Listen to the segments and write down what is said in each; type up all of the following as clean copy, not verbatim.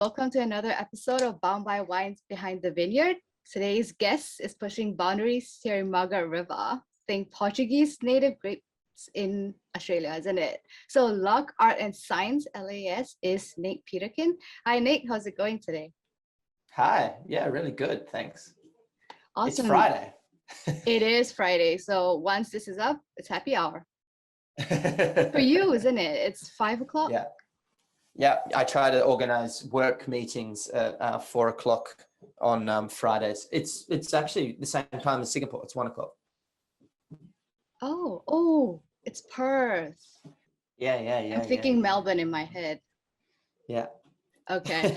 Welcome to another episode of Bound by Wines Behind the Vineyard. Today's guest is pushing boundaries here in Margaret River. Think Portuguese native grapes in Australia, isn't it? So Luck, Art and Science, L.A.S, is Nic Peterkin. Hi Nic, how's it going today? Hi, yeah, really good, thanks. It's Awesome. Friday. It is Friday, so once this is up, it's happy hour. For you, isn't it? It's 5 o'clock? Yeah, I try to organize work meetings at 4 o'clock on Fridays. It's actually the same time as Singapore. It's 1 o'clock. Oh, it's Perth. Yeah. I'm thinking Melbourne in my head. Yeah. Okay.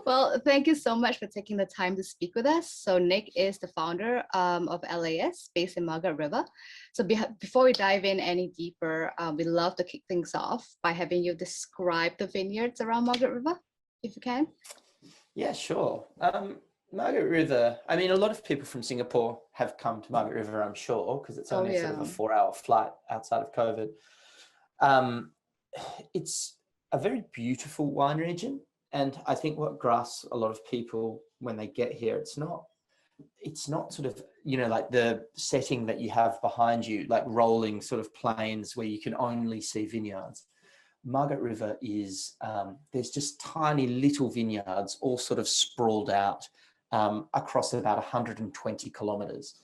Well, thank you so much for taking the time to speak with us. So Nic is the founder of L.A.S, based in Margaret River. So before we dive in any deeper, we'd love to kick things off by having you describe the vineyards around Margaret River, if you can. Yeah, sure. Margaret River, I mean, a lot of people from Singapore have come to Margaret River, I'm sure, because it's only sort of a 4-hour flight outside of COVID. It's a very beautiful wine region. And I think what grasps a lot of people when they get here, it's not sort of, like the setting that you have behind you, like rolling sort of plains where you can only see vineyards. Margaret River is, there's just tiny little vineyards all sort of sprawled out across about 120 kilometers.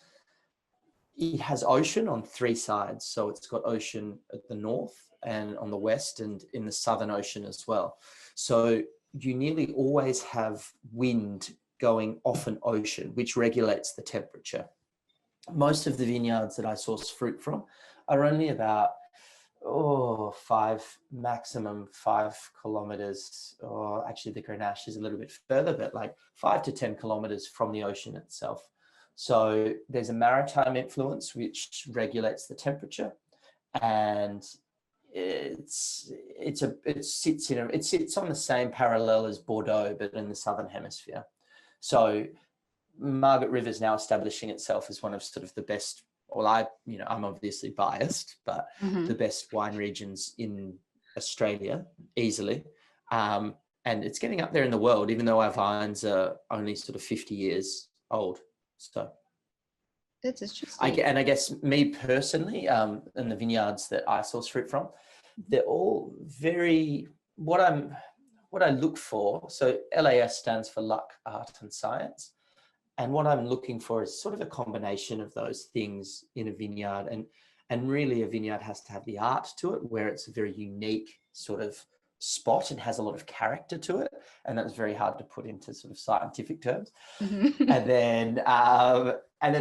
It has ocean on 3 sides. So it's got ocean at the north and on the west and in the Southern Ocean as well. So you nearly always have wind going off an ocean, which regulates the temperature. Most of the vineyards that I source fruit from are only about maximum 5 kilometers, or actually the Grenache is a little bit further, but like 5 to 10 kilometers from the ocean itself. So there's a maritime influence which regulates the temperature, and it sits on the same parallel as Bordeaux, but in the southern hemisphere. So Margaret River is now establishing itself as one of sort of the best. Well, I'm obviously biased, but the best wine regions in Australia, easily. And it's getting up there in the world, even though our vines are only sort of 50 years old. So that's interesting. I guess me personally, and the vineyards that I source fruit from, they're all very, what I look for. So L.A.S stands for Luck, Art and Science. And what I'm looking for is sort of a combination of those things in a vineyard. And really a vineyard has to have the art to it, where it's a very unique sort of spot and has a lot of character to it. And that's very hard to put into sort of scientific terms. And then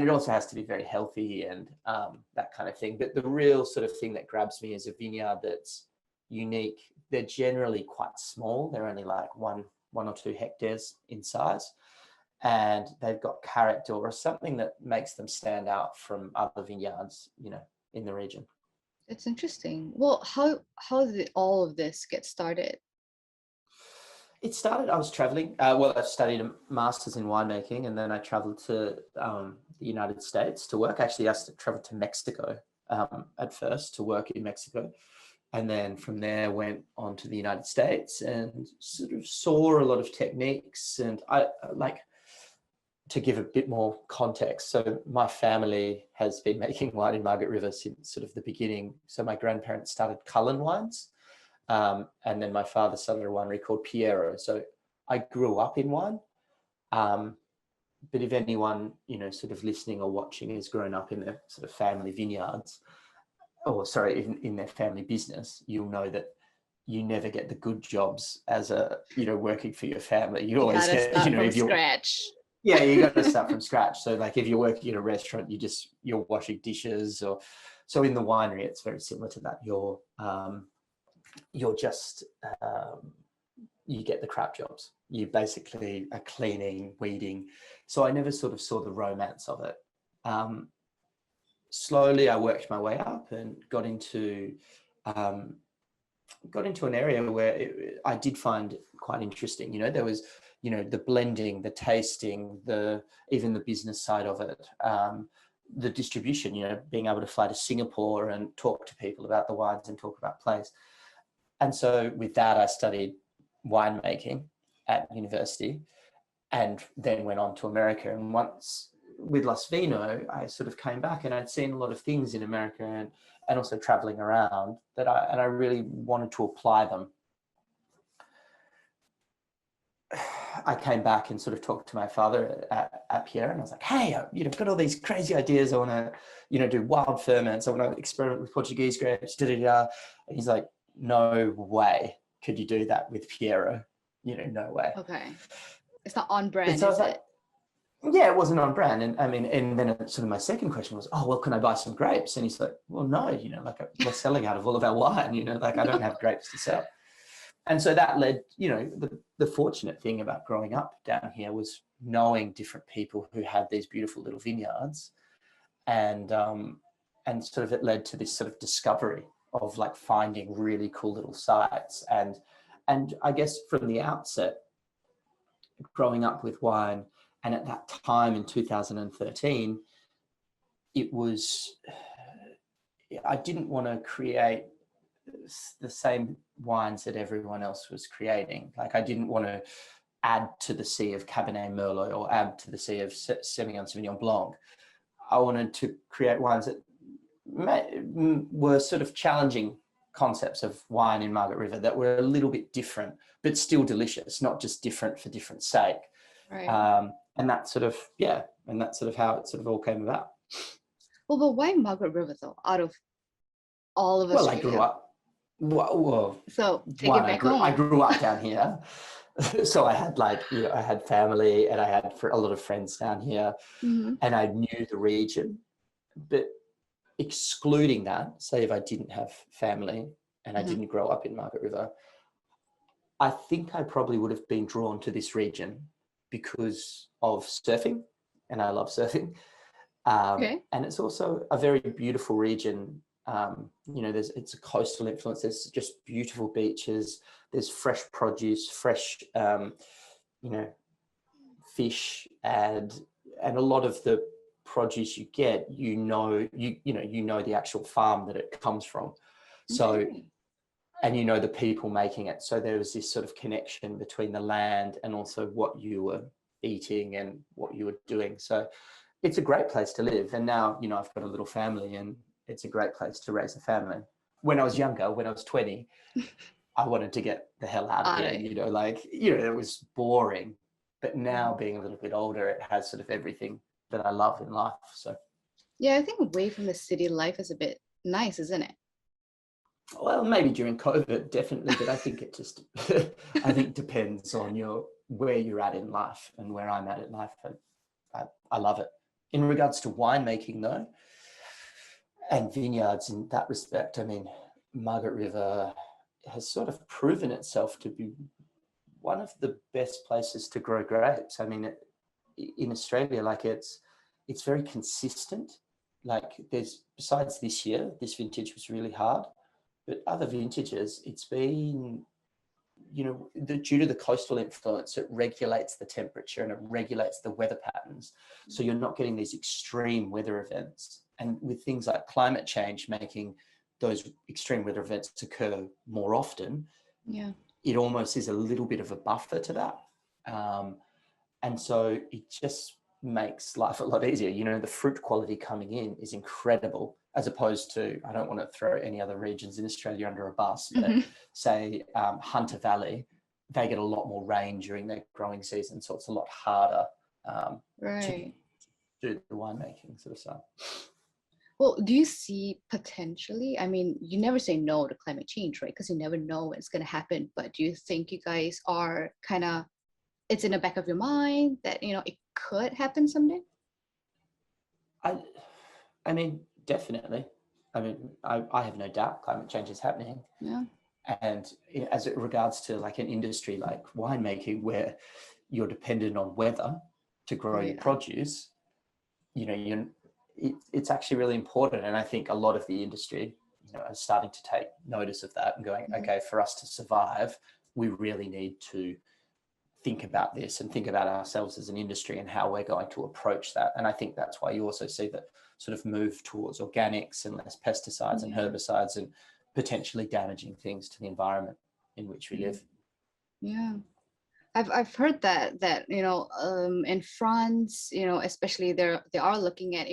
it also has to be very healthy and that kind of thing. But the real sort of thing that grabs me is a vineyard that's unique. They're generally quite small. They're only like one or 2 hectares in size. And they've got character or something that makes them stand out from other vineyards, in the region. It's interesting. Well, how did all of this get started? It started, I was traveling. I studied a master's in winemaking, and then I traveled to the United States to work. Actually, I traveled to Mexico at first to work in Mexico. And then from there went on to the United States and sort of saw a lot of techniques. And I to give a bit more context, so my family has been making wine in Margaret River since sort of the beginning. So my grandparents started Cullen wines, and then my father started a winery called Piero. So I grew up in wine, but if anyone, sort of listening or watching has grown up in their sort of family vineyards, in their family business, you'll know that you never get the good jobs as working for your family. You always get, from scratch. Yeah, you got to start from scratch. So like if you're working in a restaurant, you're washing dishes, or so in the winery, it's very similar to that. You're just you get the crap jobs. You basically are cleaning, weeding. So I never sort of saw the romance of it. Slowly, I worked my way up and got into an area where I did find quite interesting. There was, the blending, the tasting, even the business side of it, the distribution, being able to fly to Singapore and talk to people about the wines and talk about place. And so with that, I studied winemaking. at university, and then went on to America. And once with L.A.S Vino, I sort of came back, and I'd seen a lot of things in America and also traveling around that I really wanted to apply them. I came back and sort of talked to my father at Pierre, and I was like, hey, I've got all these crazy ideas. I want to, do wild ferments. I want to experiment with Portuguese grapes, And he's like, no way could you do that with Piero. No way. Okay. It's not on brand, so I was is like, it? yeah, it wasn't on brand. And I mean, and then sort of my second question was, oh, well, can I buy some grapes? And he's like, well, no, we're selling out of all of our wine, I don't have grapes to sell. And so that led, the fortunate thing about growing up down here was knowing different people who had these beautiful little vineyards, and sort of it led to this sort of discovery of like finding really cool little sites. And I guess from the outset, growing up with wine, and at that time in 2013, it was, I didn't want to create the same wines that everyone else was creating. Like I didn't want to add to the sea of Cabernet Merlot or add to the sea of Semillon Sauvignon Blanc. I wanted to create wines that were sort of challenging concepts of wine in Margaret River that were a little bit different, but still delicious, not just different for different sake. Right. And that's sort of, and that's sort of how it sort of all came about. Well, but why Margaret River though, out of all of Well, I Australia? grew up, So take it back I home. grew up down here. So I had I had family, and I had a lot of friends down here, Mm-hmm. and I knew the region. But excluding that, say if I didn't have family and I didn't grow up in Margaret River, I think I probably would have been drawn to this region because of surfing, and I love surfing. Okay. And it's also a very beautiful region. It's a coastal influence. There's just beautiful beaches. There's fresh produce, fresh, fish, and a lot of the produce you get, the actual farm that it comes from. So, Okay. and the people making it. So there was this sort of connection between the land and also what you were eating and what you were doing. So it's a great place to live. And now, I've got a little family, and it's a great place to raise a family. When I was younger, when I was 20, I wanted to get the hell out of here, it was boring. But now being a little bit older, it has sort of everything that I love in life. So, Yeah, I think away from the city life is a bit nice, isn't it? well, maybe during COVID, definitely. But I think it just, I think depends on where you're at in life, and where I'm at in life. I love it. In regards to winemaking, though, and vineyards in that respect, I mean, Margaret River has sort of proven itself to be one of the best places to grow grapes. I mean, in Australia, it's very consistent. Like besides this year, this vintage was really hard, but other vintages, it's been, due to the coastal influence, it regulates the temperature and it regulates the weather patterns. So you're not getting these extreme weather events. And with things like climate change making those extreme weather events occur more often, it almost is a little bit of a buffer to that. And so it just makes life a lot easier. The fruit quality coming in is incredible, as opposed to, I don't want to throw any other regions in Australia under a bus, but say Hunter Valley, they get a lot more rain during their growing season. So it's a lot harder to do the winemaking sort of stuff. Well, do you see potentially, I mean, you never say no to climate change, right? Because you never know when it's going to happen. But do you think you guys are kind of, it's in the back of your mind that, it could happen someday? I mean, definitely. I mean, I have no doubt climate change is happening. Yeah. And as it regards to like an industry like winemaking, where you're dependent on weather to grow your produce, it's actually really important. And I think a lot of the industry, are starting to take notice of that and going, okay, for us to survive, we really need to think about this and think about ourselves as an industry and how we're going to approach that. And I think that's why you also see that sort of move towards organics and less pesticides and herbicides and potentially damaging things to the environment in which we live. Yeah. I've heard that in France, especially they are looking at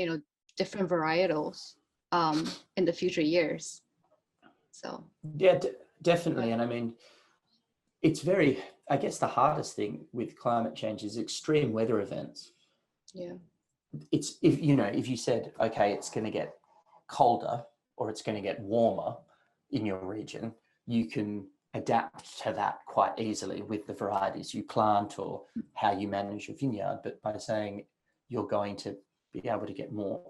different varietals in the future years. So Yeah, definitely. And I mean, it's very, I guess the hardest thing with climate change is extreme weather events. yeah. It's if you said, okay, it's going to get colder or it's going to get warmer in your region, you can adapt to that quite easily with the varieties you plant or how you manage your vineyard. But by saying you're going to be able to get more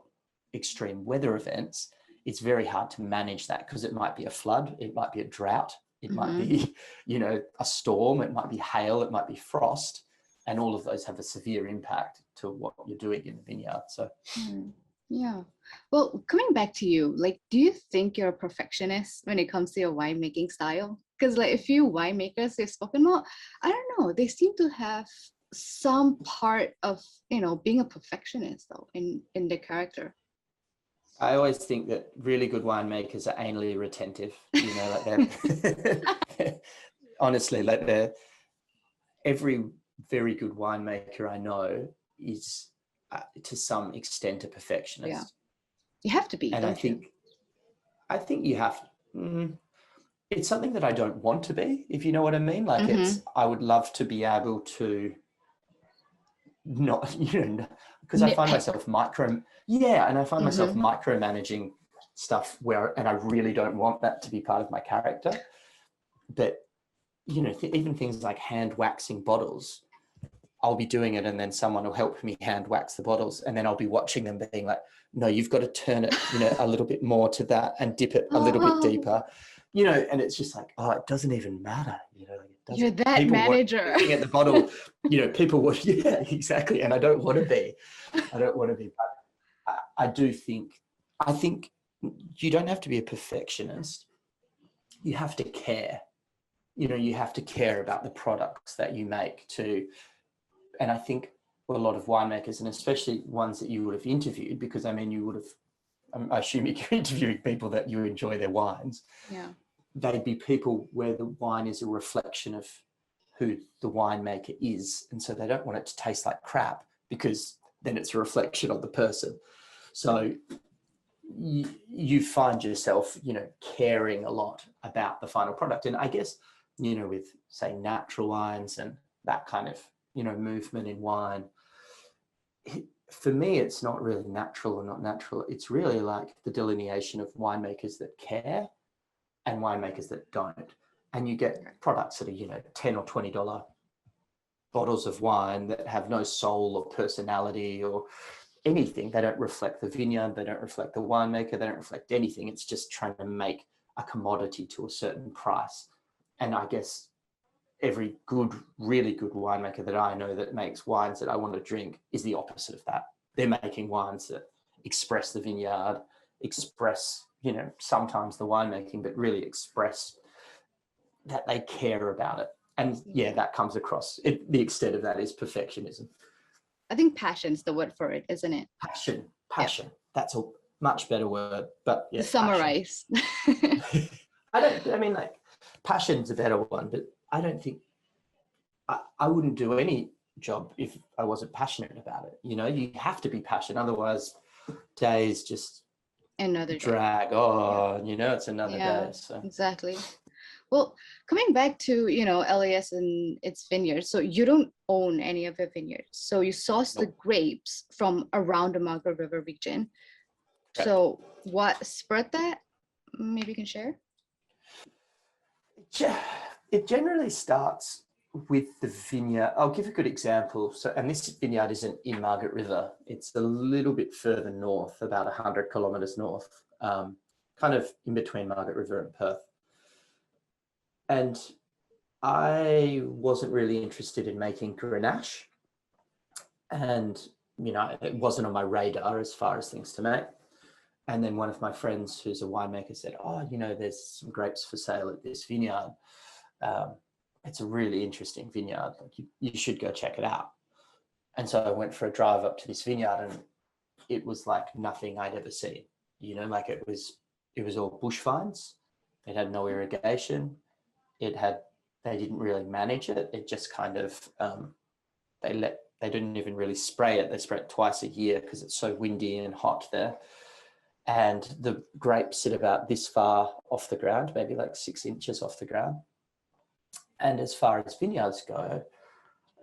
extreme weather events, it's very hard to manage that because it might be a flood, it might be a drought, it might be, a storm, it might be hail, it might be frost. And all of those have a severe impact to what you're doing in the vineyard. So, yeah. Well, coming back to you, like, do you think you're a perfectionist when it comes to your winemaking style? Because like a few winemakers they've spoken about, I don't know, they seem to have some part of being a perfectionist though in their character. I always think that really good winemakers are anally retentive. Like they're honestly, like every very good winemaker I know is to some extent a perfectionist. Yeah, you have to be, And don't you? I think you have. It's something that I don't want to be, if you know what I mean. Like I would love to be able to not, because I find Nitpick. myself micromanaging stuff and I really don't want that to be part of my character. But, even things like hand waxing bottles, I'll be doing it and then someone will help me hand wax the bottles and then I'll be watching them being like, no, you've got to turn it, a little bit more to that and dip it a little bit deeper, and it's just like, oh, it doesn't even matter, like it doesn't. You're that People manager. looking at the bottle, people would, yeah, exactly. And I don't want to be, but I think you don't have to be a perfectionist. You have to care. You have to care about the products that you make too. And I think a lot of winemakers, and especially ones that you would have interviewed, because I mean, I assume you're interviewing people that you enjoy their wines. Yeah. They'd be people where the wine is a reflection of who the winemaker is. And so they don't want it to taste like crap because then it's a reflection of the person. So you find yourself, caring a lot about the final product. And I guess, with say natural wines and that kind of, movement in wine, for me, it's not really natural or not natural. It's really like the delineation of winemakers that care and winemakers that don't. And you get products that are, $10 or $20 bottles of wine that have no soul or personality or anything. They don't reflect the vineyard. They don't reflect the winemaker. They don't reflect anything. It's just trying to make a commodity to a certain price. And I guess every really good winemaker that I know that makes wines that I want to drink is the opposite of that. They're making wines that express the vineyard, express, sometimes the winemaking, but really express that they care about it. And yeah, that comes across. The extent of that is perfectionism. I think passion's the word for it, isn't it? Passion. Yep. That's a much better word, but yeah. To summarize. Passion's a better one, but I don't think I wouldn't do any job if I wasn't passionate about it. You have to be passionate. Otherwise days just Another drag on, it's another day. So exactly. Well, coming back to, L.A.S and its vineyards. So you don't own any of your vineyards. So you source the grapes from around the Margaret River region. Correct. So what spurred that? Maybe you can share. It generally starts with the vineyard. I'll give a good example. So, and this vineyard isn't in Margaret River. It's a little bit further north, about 100 kilometers north, kind of in between Margaret River and Perth. And I wasn't really interested in making Grenache. And, it wasn't on my radar as far as things to make. And then one of my friends who's a winemaker said, oh, there's some grapes for sale at this vineyard. It's a really interesting vineyard. Like you should go check it out. And so I went for a drive up to this vineyard and it was like nothing I'd ever seen, like it was all bush vines. It had no irrigation. They they didn't really manage it. It just kind of, they didn't even really spray it. They spray it twice a year because it's so windy and hot there. And the grapes sit about this far off the ground, maybe like 6 inches off the ground. And as far as vineyards go,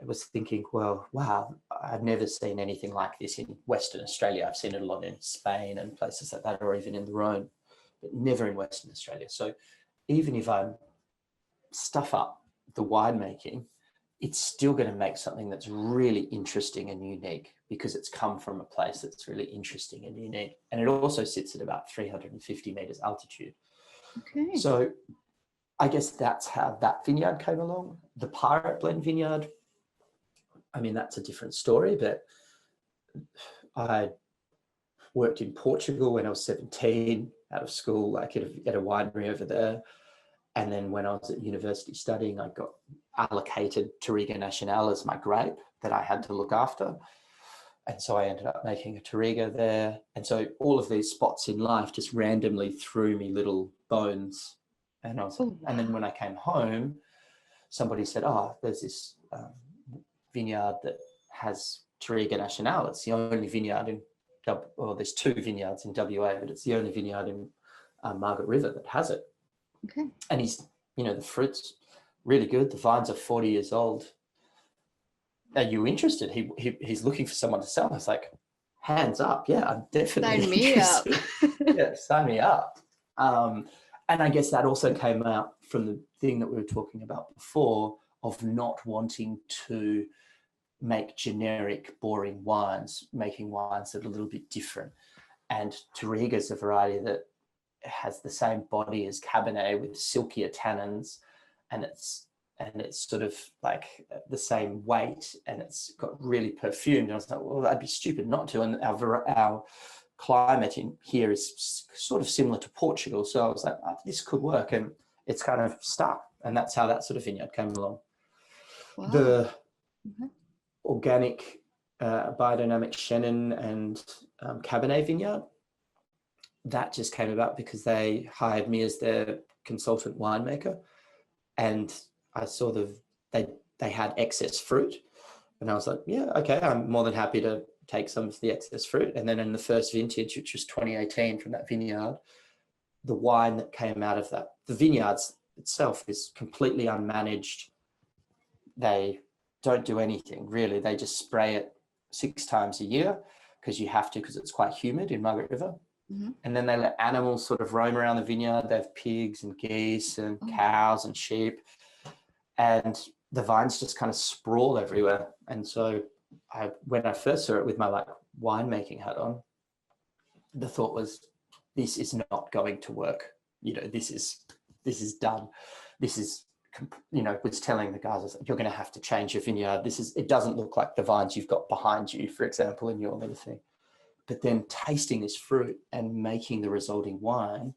I was thinking, well, wow, I've never seen anything like this in Western Australia. I've seen it a lot in Spain and places like that, or even in the Rhone, but never in Western Australia. So even if I stuff up the winemaking, it's still going to make something that's really interesting and unique because it's come from a place that's really interesting and unique. And it also sits at about 350 meters altitude. Okay. So I guess that's how that vineyard came along. The Pirate Blend vineyard, I mean, that's a different story, but I worked in Portugal when I was 17 out of school, like at a winery over there. And then when I was at university studying, I got allocated Touriga Nacional as my grape that I had to look after. And so I ended up making a Touriga there. And so all of these spots in life just randomly threw me little bones. And I was, and then when I came home, somebody said, oh, there's this vineyard that has Touriga Nacional. It's the only vineyard in, well, there's 2 vineyards in WA, but it's the only vineyard in Margaret River that has it. Okay. And he's, the fruit's really good. The vines are 40 years old. Are you interested? He's looking for someone to sell. I was like, hands up. Yeah, I'm definitely Sign me up. Yeah, sign me up. And I guess that also came out from the thing that we were talking about before of not wanting to make generic, boring wines, making wines that are a little bit different. And Touriga is a variety that has the same body as Cabernet with silkier tannins, and it's sort of like the same weight, and it's got really perfumed. And I was like, well, that'd be stupid not to. And our climate in here is sort of similar to Portugal. So I was like, oh, this could work. And it's kind of stuck. And that's how that sort of vineyard came along. Wow. The organic biodynamic Chenin and Cabernet vineyard, that just came about because they hired me as their consultant winemaker. And I saw they had excess fruit. And I was like, yeah, okay, I'm more than happy to take some of the excess fruit. And then in the first vintage, which was 2018 from that vineyard, the wine that came out of that, the vineyards itself is completely unmanaged. They don't do anything really. They just spray it 6 times a year because you have to, because it's quite humid in Margaret River. Mm-hmm. And then they let animals sort of roam around the vineyard. They have pigs and geese and cows and sheep. And the vines just kind of sprawl everywhere. And so when I first saw it with my like winemaking hat on, the thought was, this is not going to work. This is done. This is, was telling the guys, I was like, you're going to have to change your vineyard. It doesn't look like the vines you've got behind you, for example, in your little thing. But then tasting this fruit and making the resulting wine,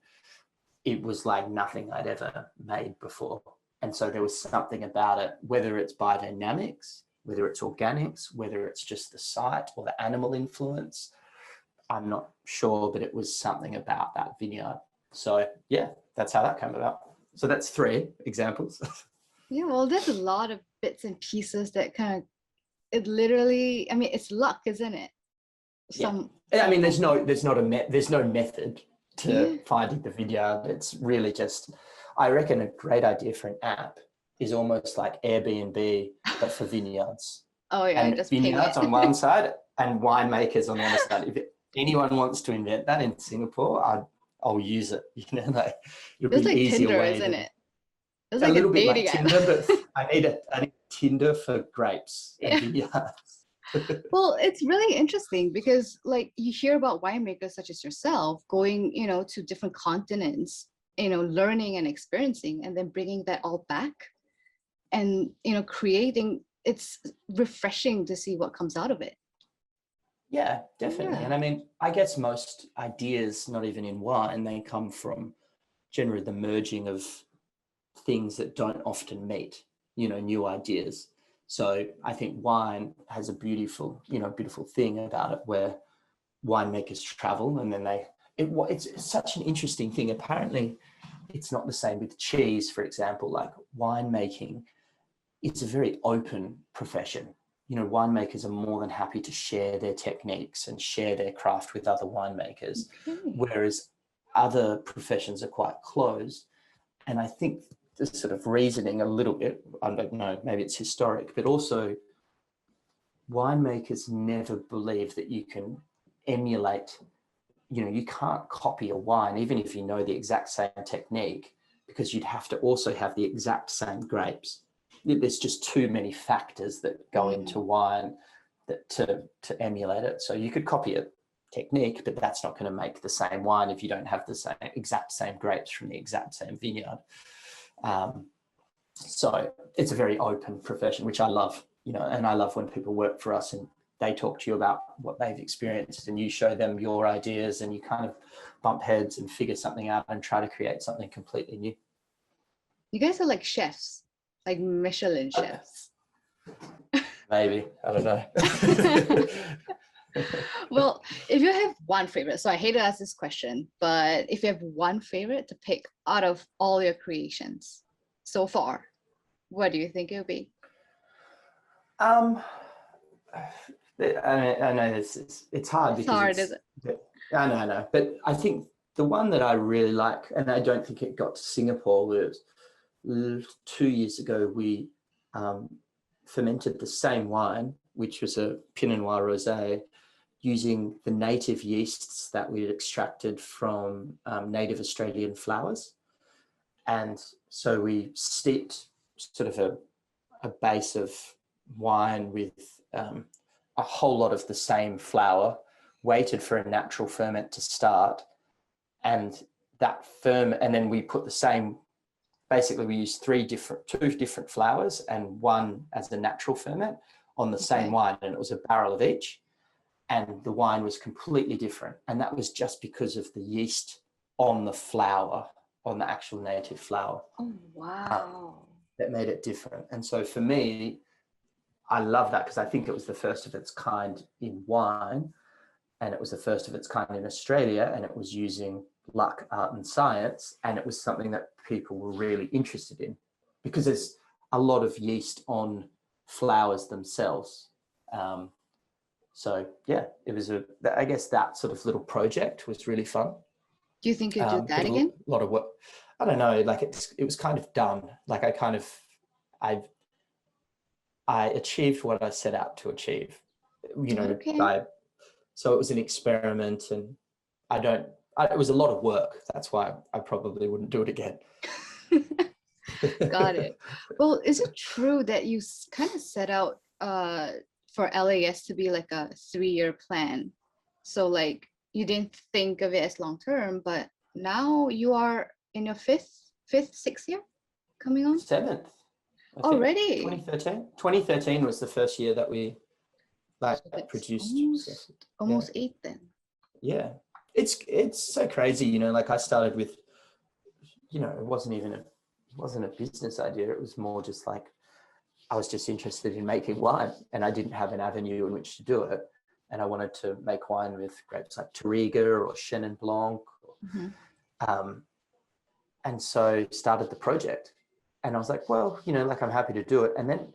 it was like nothing I'd ever made before. And so there was something about it, whether it's biodynamics, whether it's organics, whether it's just the site or the animal influence, I'm not sure, but it was something about that vineyard. So yeah, that's how that came about. So that's 3 examples. Yeah, well, there's a lot of bits and pieces that kind of, it literally, I mean, it's luck, isn't it? Yeah. I mean, there's no method to finding the vineyard. It's really just, I reckon a great idea for an app is almost like Airbnb, but for vineyards. Oh yeah, and just vineyards on one side and winemakers on the other side. If anyone wants to invent that in Singapore, I'll use it. It'll it's be like easier Tinder, way isn't it? It's a like little a bit like dating Tinder, but I need Tinder for grapes and vineyards. Well, it's really interesting because like you hear about winemakers such as yourself going, to different continents, learning and experiencing, and then bringing that all back and, creating. It's refreshing to see what comes out of it. Yeah, definitely. And I mean, I guess most ideas, not even in wine, they come from generally the merging of things that don't often meet, new ideas. So I think wine has a beautiful thing about it where winemakers travel and then they it's such an interesting thing. Apparently, it's not the same with cheese, for example. Like winemaking, it's a very open profession. Winemakers are more than happy to share their techniques and share their craft with other winemakers, whereas other professions are quite closed. And I think the sort of reasoning a little bit, I don't know, maybe it's historic, but also winemakers never believe that you can emulate, you can't copy a wine, even if you know the exact same technique, because you'd have to also have the exact same grapes. There's just too many factors that go into wine that to emulate it. So you could copy a technique, but that's not going to make the same wine if you don't have the exact same grapes from the exact same vineyard. So it's a very open profession, which I love, and I love when people work for us and they talk to you about what they've experienced and you show them your ideas and you kind of bump heads and figure something out and try to create something completely new. You guys are like chefs, like Michelin chefs. Maybe, I don't know. Well, if you have one favorite, so I hate to ask this question, but if you have one favorite to pick out of all your creations so far, what do you think it would be? I know it's hard because hard, is it? I know, but I think the one that I really like, and I don't think it got to Singapore, was 2 years ago we fermented the same wine, which was a Pinot Noir rosé, using the native yeasts that we had extracted from native Australian flowers. And so we steeped sort of a base of wine with a whole lot of the same flour, waited for a natural ferment to start, and then we put the same, basically we used two different flowers and one as a natural ferment on the same wine, and it was a barrel of each, and the wine was completely different. And that was just because of the yeast on the flower, on the actual native flower. Oh, wow. That made it different. And so for me, I love that because I think it was the first of its kind in wine, and it was the first of its kind in Australia, and it was using luck, art and science, and it was something that people were really interested in because there's a lot of yeast on flowers themselves. So yeah, it was I guess that sort of little project was really fun. Do you think you'd do that again? A lot of work. I don't know, like it was kind of done. Like I achieved what I set out to achieve, so it was an experiment, and it was a lot of work. That's why I probably wouldn't do it again. Got it. Well, is it true that you kind of set out for L.A.S to be like a 3-year plan? So like you didn't think of it as long term, but now you are in your sixth year coming on? 7th. Already? 2013 was the first year that we produced. Almost 8 then. Yeah. It's so crazy, like I started with, it wasn't a business idea. It was more just like, I was just interested in making wine and I didn't have an avenue in which to do it. And I wanted to make wine with grapes like Touriga or Chenin Blanc. And so started the project. And I was like, well, I'm happy to do it. And then,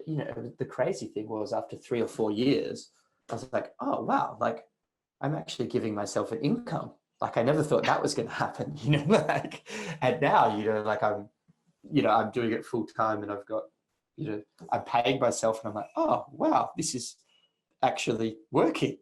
the crazy thing was after 3 or 4 years, I was like, oh, wow, like I'm actually giving myself an income. Like I never thought that was going to happen, and now, I'm doing it full time and I've got, I'm paying myself and I'm like, oh, wow, this is actually working.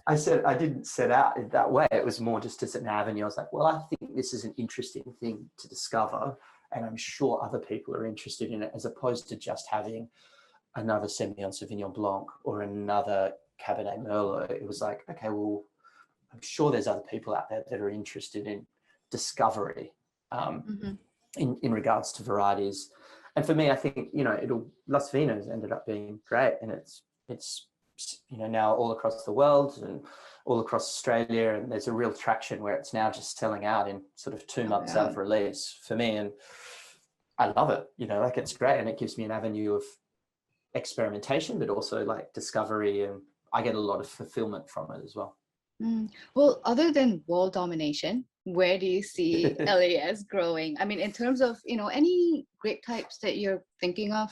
I said, I didn't set out in that way. It was more just as an avenue. I was like, well, I think this is an interesting thing to discover. And I'm sure other people are interested in it, as opposed to just having another Semillon Sauvignon Blanc or another Cabernet Merlot. It was like, okay, well, I'm sure there's other people out there that are interested in discovery in regards to varieties. And for me, I think, L.A.S Vinos ended up being great. And it's now all across the world and all across Australia. And there's a real traction where it's now just selling out in sort of 2 months out of release for me. And I love it, it's great. And it gives me an avenue of experimentation, but also like discovery. And I get a lot of fulfillment from it as well. Well, other than world domination, where do you see LAS growing? I mean, in terms of, any grape types that you're thinking of?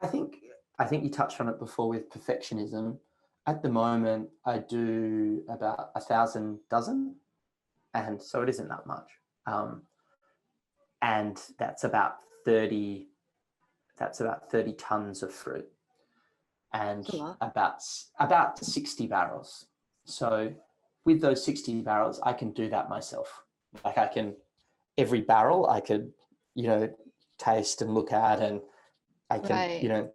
I think I think you touched on it before with perfectionism. At the moment, I do about 1,000 dozen, and so it isn't that much. Um, and that's about 30 tons of fruit and That's a lot. about 60 barrels. So with those 60 barrels, I can do that myself. Like every barrel I could, taste and look at, and I can, Right.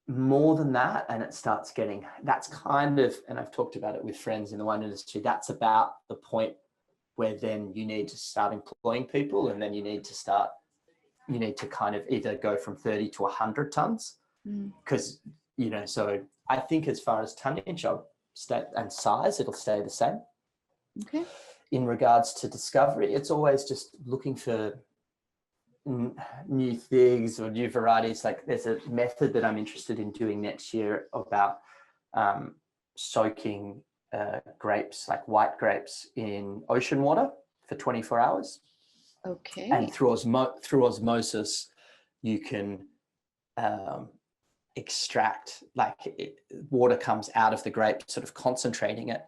more than that. And it starts getting, that's kind of, and I've talked about it with friends in the wine industry, that's about the point where then you need to start employing people, and then you need to kind of either go from 30 to 100 tons, Mm. because, so I think as far as tonnage and size, it'll stay the same. Okay. In regards to discovery, it's always just looking for new things or new varieties. Like there's a method that I'm interested in doing next year about soaking grapes, like white grapes, in ocean water for 24 hours. Okay. And through osmosis, you can extract, water comes out of the grape, sort of concentrating it,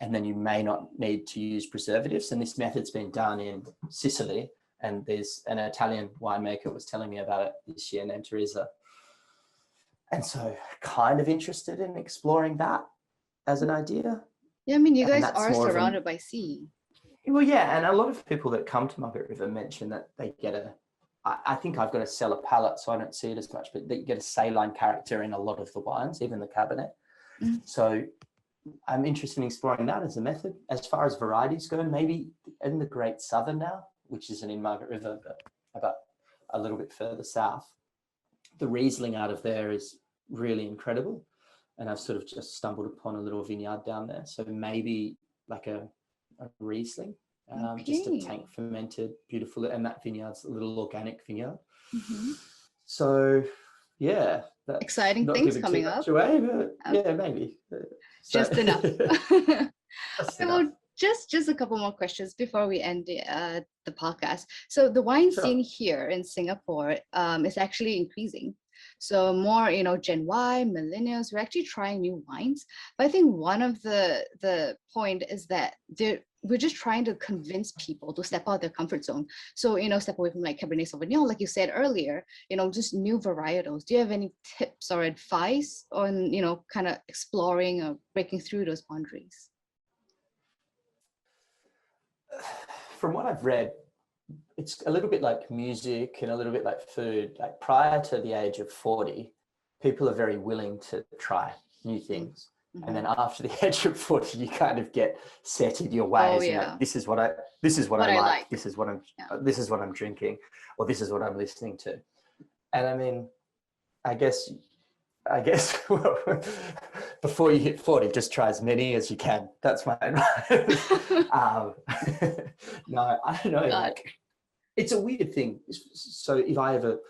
and then you may not need to use preservatives. And this method's been done in Sicily, and there's an Italian winemaker was telling me about it this year named Teresa. And so kind of interested in exploring that as an idea. Yeah, I mean, you And guys that's are more of surrounded by sea. well, yeah, and a lot of people that come to Margaret River mention that they get I think I've got a cellar palate, so I don't see it as much, but they get a saline character in a lot of the wines, even the Cabernet. Mm. So I'm interested in exploring that as a method. As far as varieties go, maybe in the Great Southern now, which isn't in Margaret River, but about a little bit further south, the Riesling out of there is really incredible. And I've sort of just stumbled upon a little vineyard down there. So maybe like a Riesling, just a Okay. tank fermented, beautiful. And that vineyard's a little organic vineyard. Mm-hmm. So yeah, that's Exciting not things giving too coming much up. away, but Uh, yeah, maybe. So just enough. Okay, just enough. well, just a couple more questions before we end the podcast. So the wine Sure. scene here in Singapore is actually increasing. So more, Gen Y, millennials, we're actually trying new wines. But I think one of the point is that we're just trying to convince people to step out of their comfort zone. So, step away from like Cabernet Sauvignon, like you said earlier, just new varietals. Do you have any tips or advice on, kind of exploring or breaking through those boundaries? From what I've read, it's a little bit like music and a little bit like food. Like prior to the age of 40, people are very willing to try new things. Mm-hmm. And then after the age of 40, you kind of get set in your Oh, ways. yeah. This is what I What I like. like. This is what Yeah. this is what I'm drinking, or this is what I'm listening to. And I mean, I guess well, before you hit 40, just try as many as you can. That's my advice. No, I don't know. God. Like, it's a weird thing. So if I ever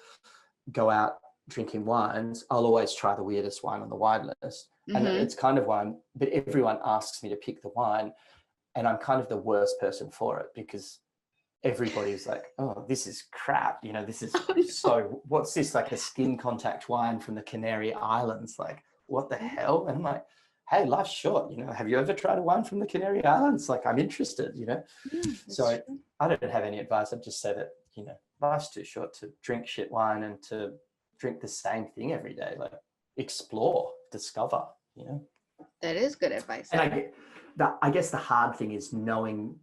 go out drinking wines, I'll always try the weirdest wine on the wine list. And Mm-hmm. it's kind of why but everyone asks me to pick the wine, and I'm kind of the worst person for it, because everybody's like, oh, this is crap. This is so, what's this, like a skin contact wine from the Canary Islands? Like, what the hell? And I'm like, hey, life's short. Have you ever tried a wine from the Canary Islands? Like, I'm interested, Yeah, So true. I don't have any advice. I'd just say that, life's too short to drink shit wine and to drink the same thing every day. Like, explore, discover, That is good advice. And I guess the hard thing is knowing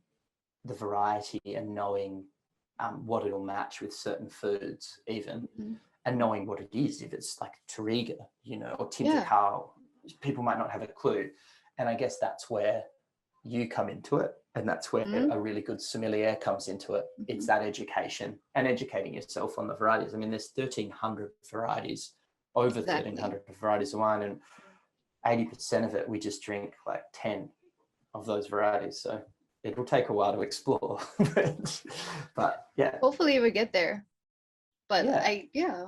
the variety and knowing what it'll match with certain foods, even, and knowing what it is. If it's like Touriga, or Tintakao, people might not have a clue. And I guess that's where you come into it, and that's where a really good sommelier comes into it. It's that education and educating yourself on the varieties. I mean, there's 1,300 varieties, over 1,300 varieties of wine, and 80% of it we just drink like 10 of those varieties. So it'll take a while to explore, but yeah. Hopefully we get there. But yeah.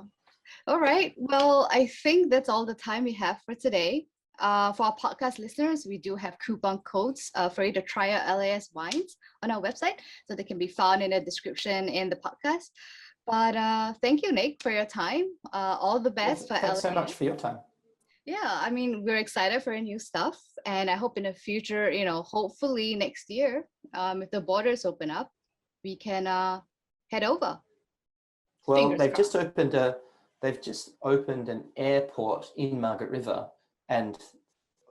All right. Well, I think that's all the time we have for today. For our podcast listeners, we do have coupon codes for you to try out L.A.S wines on our website. So they can be found in the description in the podcast. But thank you, Nick, for your time. All the Well, best for thanks so much L.A.S. for your time. Yeah, I mean, we're excited for new stuff. And I hope in the future, hopefully next year, if the borders open up, we can head over. Well, Fingers crossed. they've just opened an airport in Margaret River, and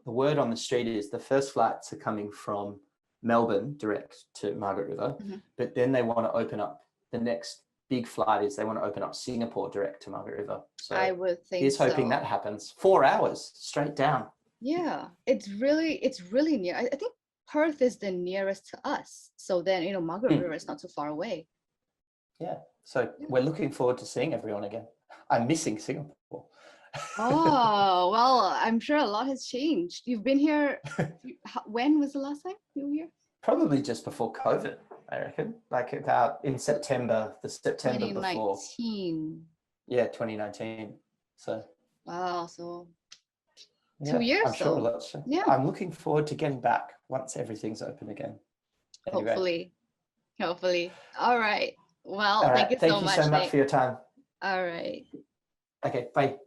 the word on the street is the first flights are coming from Melbourne direct to Margaret River, Mhm. but then they want to open up the next big flight is they want to open up Singapore direct to Margaret River. I So would think here's hoping so. that happens. 4 hours straight down. Yeah, it's really near. I think Perth is the nearest to us. So then, Margaret River is not too far away. Yeah. So we're looking forward to seeing everyone again. I'm missing Singapore. Oh, well, I'm sure a lot has changed. You've been here, when was the last time you were here? Probably just before COVID, I reckon. Like about in September, the September before. 2019. Yeah, 2019. So Wow, so yeah, 2 years I'm sure though. that's. Yeah, I'm looking forward to getting back once everything's open again. Anyway, hopefully. Hopefully. All right. all Well, thank right. you so Thank you so much, much Nick. for your time. All right. Okay, bye.